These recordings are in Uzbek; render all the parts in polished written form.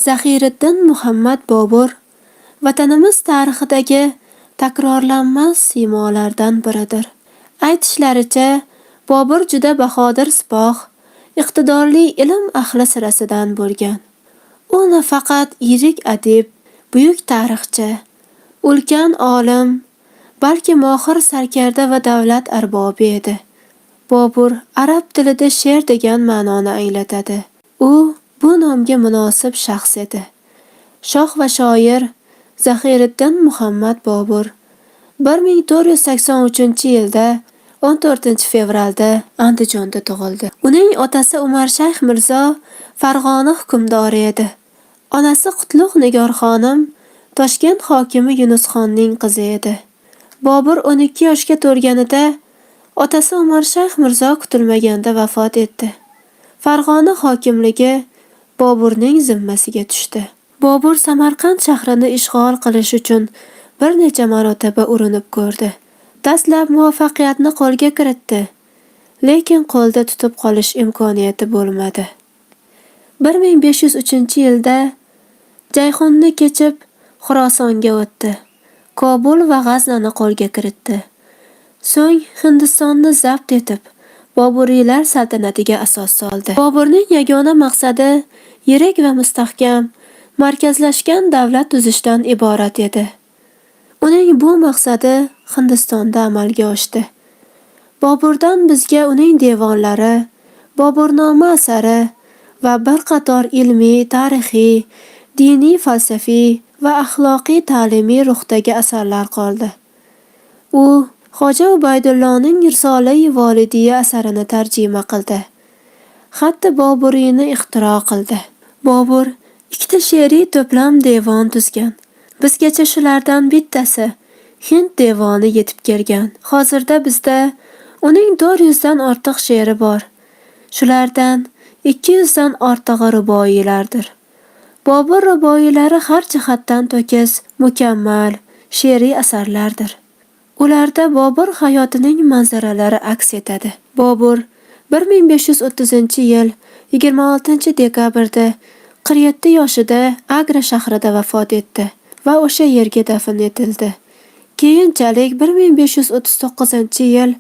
Zaxiriddin Muhammad Bobur vatanimiz tarixidagi takrorlanmas siymolardan biridir. Aytishlaricha, Bobur juda bahodir sipoh, iqtidorli ilm ahli sirasidan bo'lgan. U nafaqat yirik adib, buyuk tarixchi, ulkan olim, balki mohir sarkarda va davlat arbobi edi. Bobur arab tilida she'r degan ma'noni anglatadi. U bu nomga munosib shaxs edi. Shoh va shoir Zaxiriddin Muhammad Bobur 1483-yilda 14-fevralda Andijonda tug'ildi. Uning otasi Umarshayx Mirzo Farg'ona hukmdori edi. Onasi Qutlug' Nigor xonim Toshkent hokimi Yunusxonning qizi edi. Bobur 12 yoshga to'lganida otasi Umarshayx Mirzo kutilmaganda vafot etdi. Farg'ona hokimligi Boburning zimmasiga tushdi. Bobur Samarqand shahrini ishg'ol qilish uchun bir necha marotaba urinib ko'rdi. Dastlab muvaffaqiyatni qo'lga kiritdi, lekin qo'lda tutib qolish imkoniyati bo'lmadi. 1503-yilda Jayhonni kechib Xorasonga o'tdi. Kobul va G'aznani qo'lga kiritdi. So'ng Hindistonni zabt etib, Boburiylar saltanatiga asos soldi. Boburning yagona maqsadi yirik va mustahkam, markazlashgan davlat tuzishdan iborat edi. Uning bu maqsadi Hindistonda amalga oshdi. Boburdan bizga uning devonlari, Boburnoma asari va bir qator ilmiy, tarixiy, diniy, falsafiy va axloqiy ta'limiy ruhdagi asarlar qoldi. U Xo'ja Ubaydullohning Risola-i Volidiyya asarini tarjima qildi. Xatti Boburiyni ixtiro qildi. Bobur ikkita she'riy to'plam devon tuzgan. Bizgacha shulardan bittasi Hind devoni yetib kelgan. Hozirda bizda uning 400 dan ortiq she'ri bor. Shulardan 200 dan ortig'i ruboiylardir. Bobur ruboiylari har jihatdan to'kis, mukammal she'riy asarlardir. Ularda Bobur hayotining manzaralari aks etadi. Bobur 1530-yil 26-dekabrda 47 yoshida Agra shahrida vafot etdi va o'sha yerga dafn etildi. Keyinchalik 1539-yil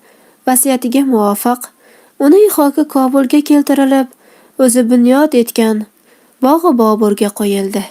vasiyatiga muvofiq uning xoki Kobulga keltirilib, o'zi bunyod etgan Bog'i Boburga qo'yildi.